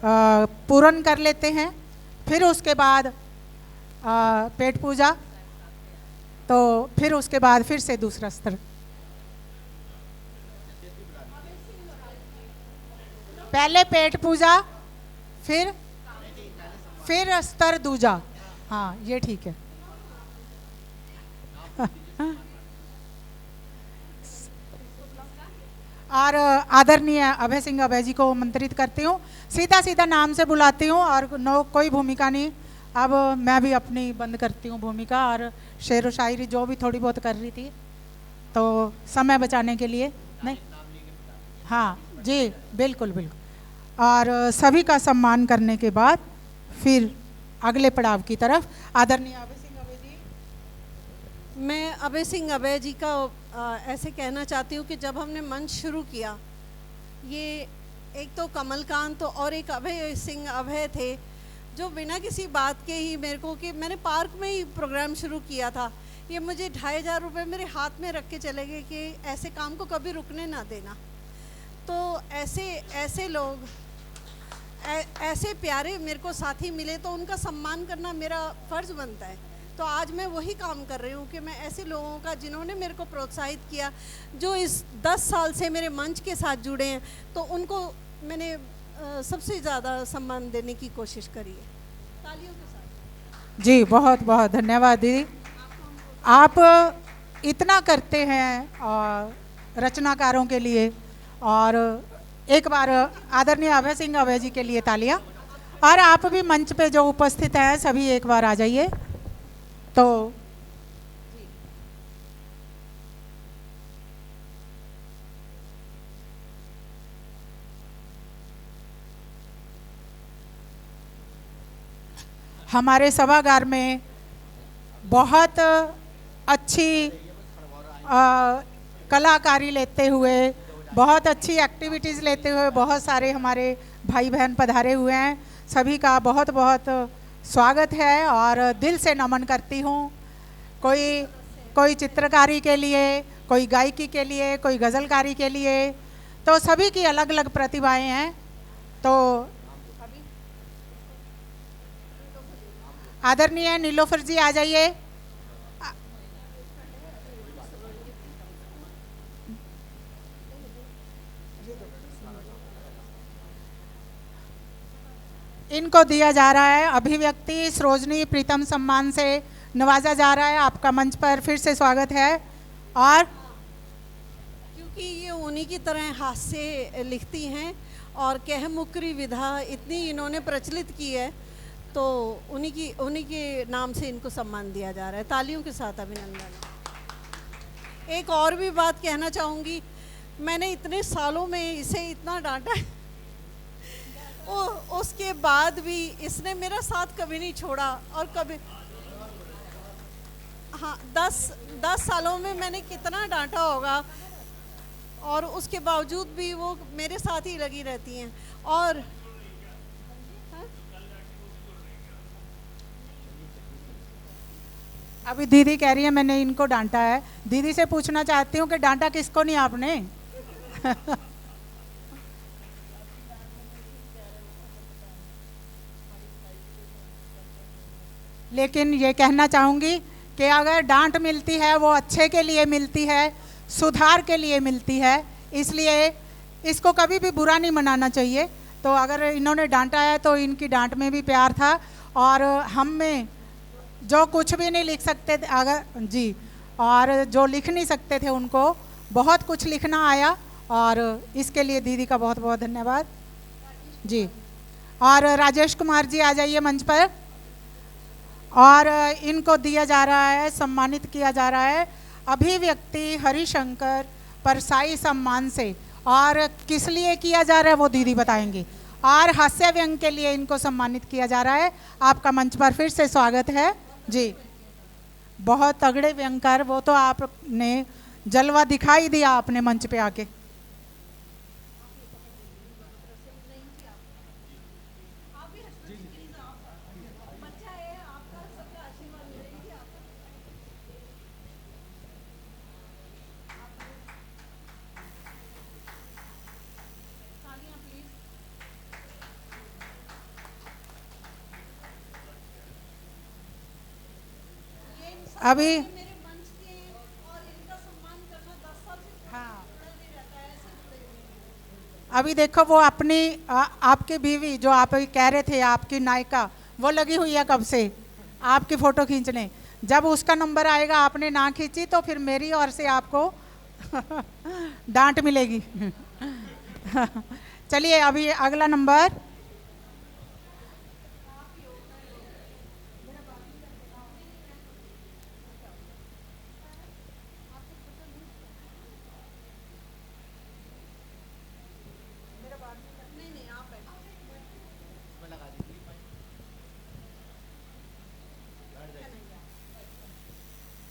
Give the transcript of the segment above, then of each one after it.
पूर्ण कर लेते हैं। फिर उसके बाद पेट पूजा, तो फिर उसके बाद फिर से दूसरा स्तर। पहले पेट पूजा, फिर स्तर दूजा। हाँ, ये ठीक है। और आदरणीय अभय सिंह अभय जी को आमंत्रित करती हूँ। सीधा सीधा नाम से बुलाती हूँ और नो कोई भूमिका नहीं। अब मैं भी अपनी बंद करती हूँ भूमिका, और शेर व शायरी जो भी थोड़ी बहुत कर रही थी, तो समय बचाने के लिए नहीं। हाँ जी, बिल्कुल बिल्कुल। और सभी का सम्मान करने के बाद फिर अगले पड़ाव की तरफ आदरणीय अभय सिंह अभय जी। मैं अभय सिंह अभय जी का ऐसे कहना चाहती हूँ कि जब हमने मंच शुरू किया, ये एक तो कमलकांत और एक अभय सिंह अभय थे, जो बिना किसी बात के ही मेरे को, कि मैंने पार्क में ही प्रोग्राम शुरू किया था, ये मुझे 2500 रुपये मेरे हाथ में रख के चले गए कि ऐसे काम को कभी रुकने ना देना। तो ऐसे लोग, ऐसे प्यारे मेरे को साथी मिले, तो उनका सम्मान करना मेरा फ़र्ज़ बनता है। तो आज मैं वही काम कर रही हूँ कि मैं ऐसे लोगों का, जिन्होंने मेरे को प्रोत्साहित किया, जो इस 10 साल से मेरे मंच के साथ जुड़े हैं, तो उनको मैंने सबसे ज़्यादा सम्मान देने की कोशिश करी है, तालियों के साथ। जी बहुत बहुत धन्यवाद दीदी। आप इतना करते हैं और रचनाकारों के लिए, और एक बार आदरणीय अभय सिंह अभय जी के लिए तालियां। और आप भी मंच पे जो उपस्थित हैं सभी एक बार आ जाइए। तो हमारे सभागार में बहुत अच्छी कलाकारी लेते हुए, बहुत अच्छी एक्टिविटीज़ लेते हुए बहुत सारे हमारे भाई बहन पधारे हुए हैं। सभी का बहुत बहुत स्वागत है और दिल से नमन करती हूँ। कोई चित्रकारी के लिए, कोई गायकी के लिए, कोई गज़लकारी के लिए, तो सभी की अलग अलग प्रतिभाएं हैं। तो आदरणीय नीलोफर जी आ जाइए। इनको दिया जा रहा है अभिव्यक्ति सरोजनी प्रीतम सम्मान से नवाजा जा रहा है। आपका मंच पर फिर से स्वागत है। और क्योंकि ये उन्हीं की तरह हास्य लिखती हैं और कह मुकरी विधा इतनी इन्होंने प्रचलित की है, तो उन्हीं के नाम से इनको सम्मान दिया जा रहा है। तालियों के साथ अभिनंदन। एक और भी बात कहना चाहूँगी, मैंने इतने सालों में इसे इतना डांटा है, उसके बाद भी इसने मेरा साथ कभी नहीं छोड़ा। और कभी, हाँ, 10 सालों में मैंने कितना डांटा होगा, और उसके बावजूद भी वो मेरे साथ ही लगी रहती हैं। और अभी दीदी कह रही है मैंने इनको डांटा है। दीदी से पूछना चाहती हूँ कि डांटा किसको नहीं आपने? लेकिन ये कहना चाहूँगी कि अगर डांट मिलती है वो अच्छे के लिए मिलती है, सुधार के लिए मिलती है, इसलिए इसको कभी भी बुरा नहीं मनाना चाहिए। तो अगर इन्होंने डांटा है तो इनकी डांट में भी प्यार था, और हम में जो कुछ भी नहीं लिख सकते थे अगर जी, और जो लिख नहीं सकते थे उनको बहुत कुछ लिखना आया, और इसके लिए दीदी का बहुत बहुत धन्यवाद जी। और राजेश कुमार जी आ जाइए मंच पर। और इनको दिया जा रहा है, सम्मानित किया जा रहा है अभिव्यक्ति हरिशंकर परसाई सम्मान से। और किस लिए किया जा रहा है वो दीदी बताएंगी। और हास्य व्यंग के लिए इनको सम्मानित किया जा रहा है। आपका मंच पर फिर से स्वागत है जी। बहुत तगड़े व्यंगकार, वो तो आपने जलवा दिखाई दिया आपने मंच पे आके। अभी मेरे मंच के और इनका सम्मान करना 10 साल से हाँ, जुड़ा नहीं रहता है, ऐसे जुड़े हुए हैं। अभी देखो वो अपनी आपकी बीवी जो आप कह रहे थे आपकी नायिका, वो लगी हुई है कब से आपकी फ़ोटो खींचने। जब उसका नंबर आएगा आपने ना खींची तो फिर मेरी ओर से आपको डांट मिलेगी। चलिए अभी अगला नंबर। नहीं नहीं, आप बैठो।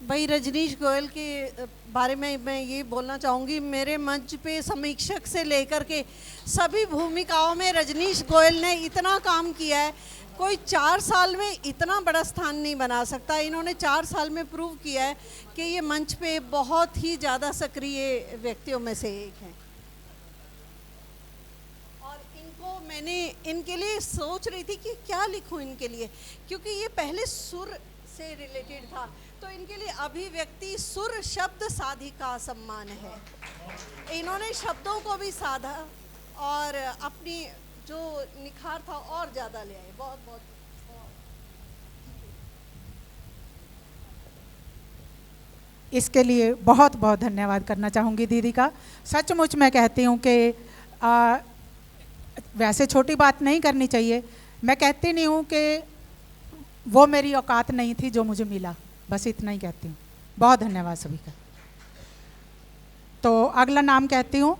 भाई रजनीश गोयल के बारे में मैं ये बोलना चाहूँगी, मेरे मंच पे समीक्षक से लेकर के सभी भूमिकाओं में रजनीश गोयल ने इतना काम किया है, कोई 4 साल में इतना बड़ा स्थान नहीं बना सकता। इन्होंने 4 साल में प्रूव किया है कि ये मंच पे बहुत ही ज़्यादा सक्रिय व्यक्तियों में से एक हैं। और इनको मैंने इनके लिए सोच रही थी कि क्या लिखूं इनके लिए, क्योंकि ये पहले सुर से रिलेटेड था, तो इनके लिए अभिव्यक्ति सुर शब्द साधिका सम्मान है। इन्होंने शब्दों को भी साधा और अपनी जो निखार था और ज़्यादा ले आए। बहुत बहुत इसके लिए बहुत बहुत धन्यवाद करना चाहूँगी दीदी का। सचमुच मैं कहती हूँ कि वैसे छोटी बात नहीं करनी चाहिए, मैं कहती नहीं हूँ कि वो मेरी औकात नहीं थी जो मुझे मिला, बस इतना ही कहती हूँ। बहुत धन्यवाद सभी का। तो अगला नाम कहती हूँ।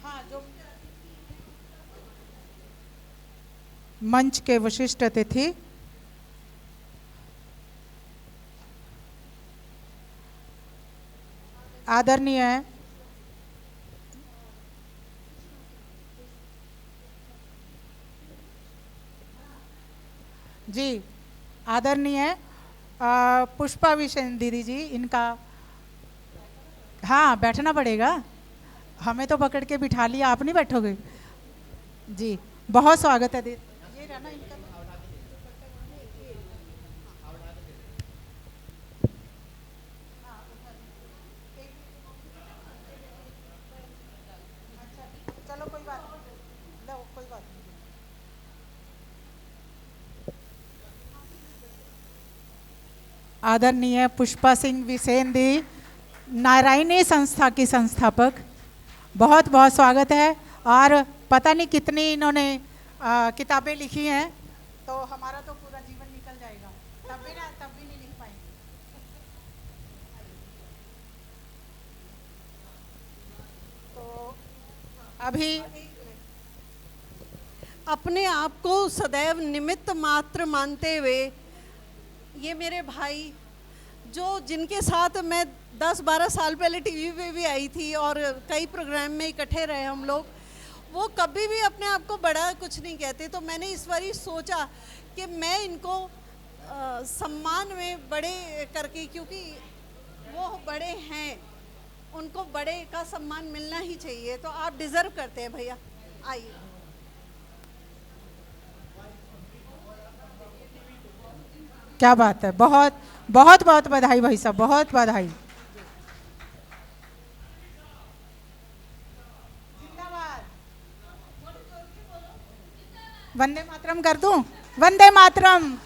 हाँ, जो मंच के विशिष्ट अतिथि आदरणीय जी, आदरणीय पुष्पा विशेन दीदी जी, इनका हाँ बैठना पड़ेगा, हमें तो पकड़ के बिठा लिया, आप नहीं बैठोगे जी। बहुत स्वागत है दीदी। ये रहना इनका चलो कोई बात नहीं, लो कोई बात नहीं। आदरणीय पुष्पा सिंह विसेन दी, नारायणी संस्था की संस्थापक, बहुत बहुत स्वागत है। और पता नहीं कितनी इन्होंने किताबें लिखी हैं, तो हमारा तो पूरा जीवन निकल जाएगा, तब भी नहीं लिख पाएंगे। तो अभी अपने आप को सदैव निमित्त मात्र मानते हुए ये मेरे भाई, जो जिनके साथ मैं 10-12 साल पहले टीवी पे भी आई थी और कई प्रोग्राम में इकट्ठे रहे हम लोग, वो कभी भी अपने आप को बड़ा कुछ नहीं कहते। तो मैंने इस बार ही सोचा कि मैं इनको सम्मान में बड़े करके, क्योंकि वो बड़े हैं, उनको बड़े का सम्मान मिलना ही चाहिए, तो आप डिज़र्व करते हैं भैया, आइए। क्या बात है, बहुत बहुत बहुत बधाई भाई साहब, बहुत बधाई। वंदे मातरम कर दूं? वंदे मातरम।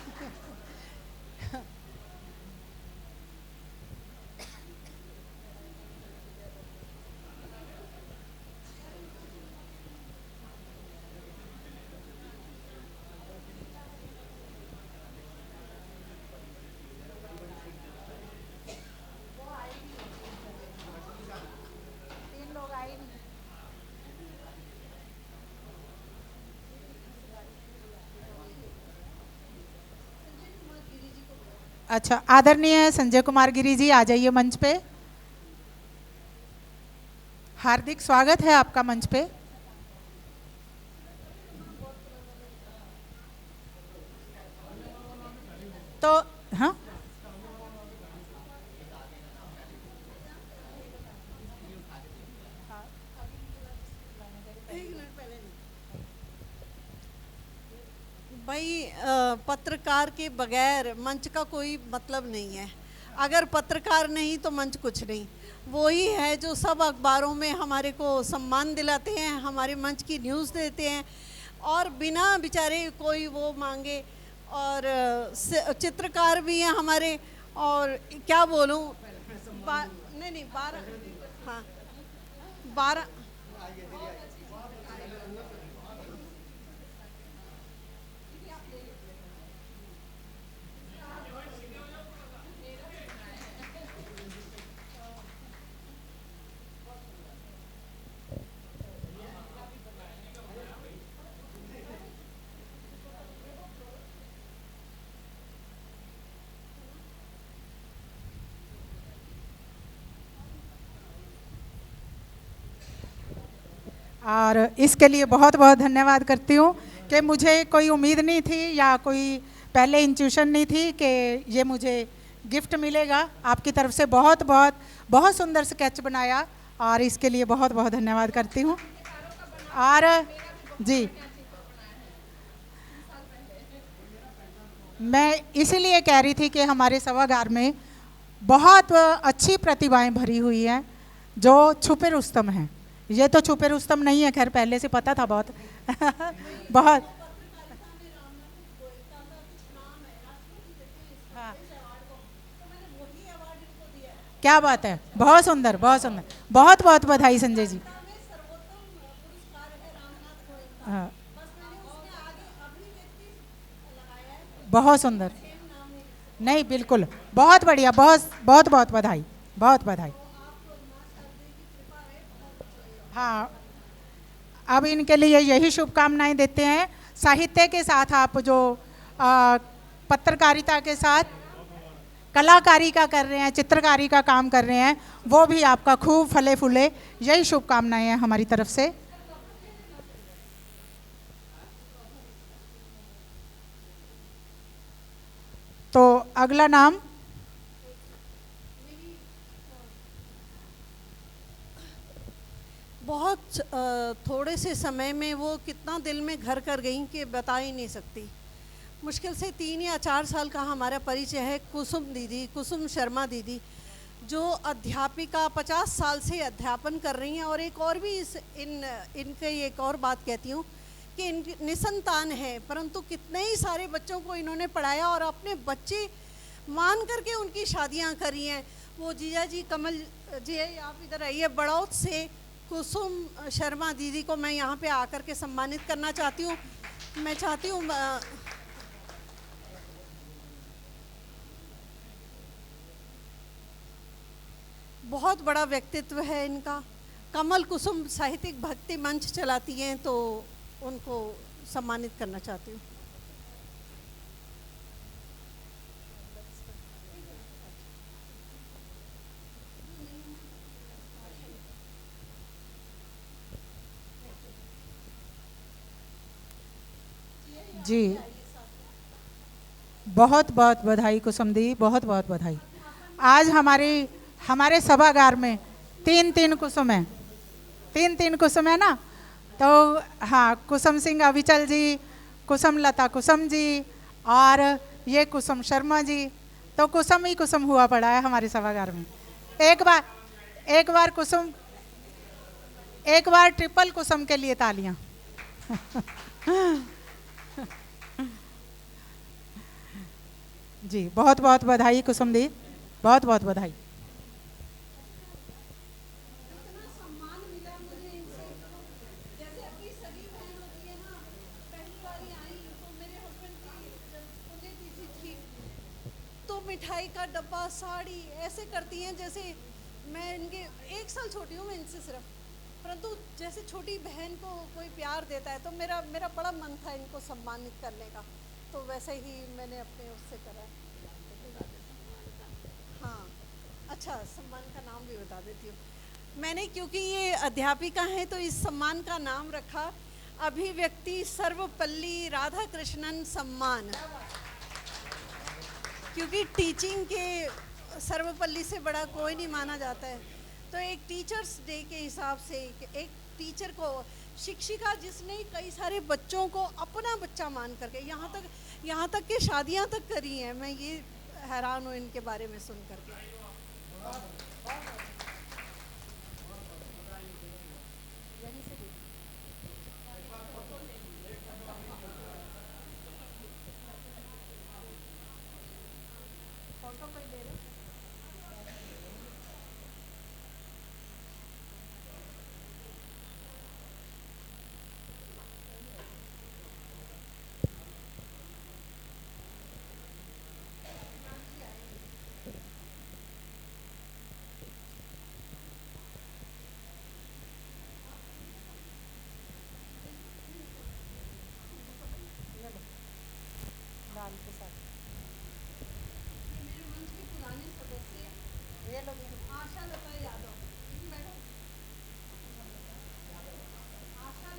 अच्छा, आदरणीय संजय कुमार गिरी जी, आ जाइए मंच पे। हार्दिक स्वागत है आपका मंच पे। तो हाँ, भाई पत्रकार के बगैर मंच का कोई मतलब नहीं है। अगर पत्रकार नहीं तो मंच कुछ नहीं। वो ही है जो सब अखबारों में हमारे को सम्मान दिलाते हैं, हमारे मंच की न्यूज़ देते हैं और बिना बेचारे कोई वो मांगे। और चित्रकार भी हैं हमारे। और क्या बोलूँ, नहीं नहीं 12, हाँ 12। और इसके लिए बहुत बहुत धन्यवाद करती हूँ कि मुझे कोई उम्मीद नहीं थी या कोई पहले इंट्यूशन नहीं थी कि ये मुझे गिफ्ट मिलेगा। आपकी तरफ से बहुत बहुत बहुत सुंदर स्केच बनाया और इसके लिए बहुत बहुत धन्यवाद करती हूँ। और जी, मैं इसीलिए कह रही थी कि हमारे सभागार में बहुत अच्छी प्रतिभाएं भरी हुई हैं जो छुपे रुस्तम हैं। ये तो छुपे रुस्तम नहीं है, खैर पहले से पता था बहुत बहुत। हाँ, क्या बात है, बहुत सुंदर बहुत सुंदर, बहुत बहुत बधाई संजय जी। हाँ, बहुत सुंदर, नहीं बिल्कुल, बहुत बढ़िया, बहुत बहुत बहुत बधाई, बहुत बधाई। हाँ, अब इनके लिए यही शुभकामनाएं देते हैं। साहित्य के साथ आप जो पत्रकारिता के साथ कलाकारी का कर रहे हैं, चित्रकारी का काम कर रहे हैं, वो भी आपका खूब फले फूले, यही शुभकामनाएं हैं हमारी तरफ से। तो अगला नाम बहुत थोड़े से समय में वो कितना दिल में घर कर गई कि बता ही नहीं सकती। मुश्किल से 3 या 4 साल का हमारा परिचय है। कुसुम दीदी, कुसुम शर्मा दीदी, जो अध्यापिका 50 साल से अध्यापन कर रही हैं। और एक और भी इनके एक और बात कहती हूँ कि इन निसंतान है, परंतु कितने ही सारे बच्चों को इन्होंने पढ़ाया और अपने बच्चे मान करके उनकी शादियाँ करी हैं। वो जीजा जी, कमल जी, आप इधर आइए। बड़ौत से कुसुम शर्मा दीदी को मैं यहाँ पे आकर के सम्मानित करना चाहती हूँ। मैं चाहती हूँ बहुत बड़ा व्यक्तित्व है इनका। कमल कुसुम साहित्यिक भक्ति मंच चलाती हैं, तो उनको सम्मानित करना चाहती हूँ। जी, बहुत बहुत बधाई कुसुम दी, बहुत बहुत बधाई। आज हमारे सभागार में 3-3 कुसुम है, 3-3 कुसुम है ना। तो हाँ, कुसुम सिंह अविचल जी, कुसुम लता कुसुम जी और ये कुसुम शर्मा जी। तो कुसुम ही कुसुम हुआ पड़ा है हमारे सभागार में। एक बार कुसुम, एक बार ट्रिपल कुसुम के लिए तालियां। जी, बहुत बहुत बधाई कुसुम दी, बहुत बहुत बधाई। तो मिठाई का डब्बा, साड़ी ऐसे करती हैं जैसे मैं इनके 1 साल छोटी हूँ मैं इनसे सिर्फ, परंतु जैसे छोटी बहन को कोई प्यार देता है, तो मेरा बड़ा मन था इनको सम्मानित करने का, तो वैसे ही मैंने अपने उससे करा। हाँ, अच्छा, सम्मान का नाम भी बता देती हूँ मैंने, क्योंकि ये अध्यापिका है तो इस सम्मान का नाम रखा अभिव्यक्ति सर्वपल्ली राधाकृष्णन सम्मान, क्योंकि टीचिंग के सर्वपल्ली से बड़ा कोई नहीं माना जाता है। तो एक टीचर्स डे के हिसाब से एक टीचर को, शिक्षिका जिसने कई सारे बच्चों को अपना बच्चा मान करके यहाँ तक कि शादियाँ तक करी हैं, मैं ये हैरान हूँ इनके बारे में सुन करके।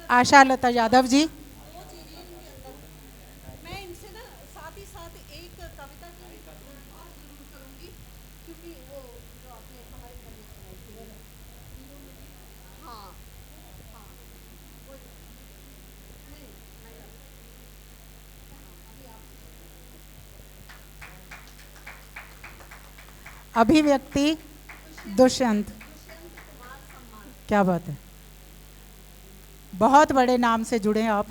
आशा लता यादव जी। मैं इनसे ना साथ ही साथ एक कविता की भी बात जरूर करूंगी, क्योंकि वो जो आपने हमारे घर में सुनाई थी। हाँ हाँ, वो नहीं, अभिव्यक्ति दुष्यंत। क्या बात है, बहुत बड़े नाम से जुड़े आप,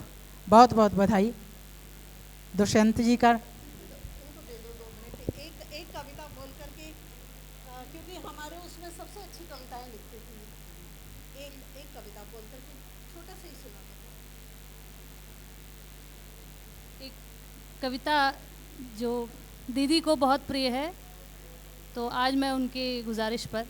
बहुत बहुत बधाई दुष्यंत जी का। उनको दे दो 2 मिनट, एक कविता बोल करके, क्योंकि हमारे उसमें सबसे अच्छी कविताएं लिखते थे। एक कविता बोल करके छोटा सा ही सुना दो। एक कविता जो दीदी को बहुत प्रिय है, तो आज मैं उनके गुजारिश पर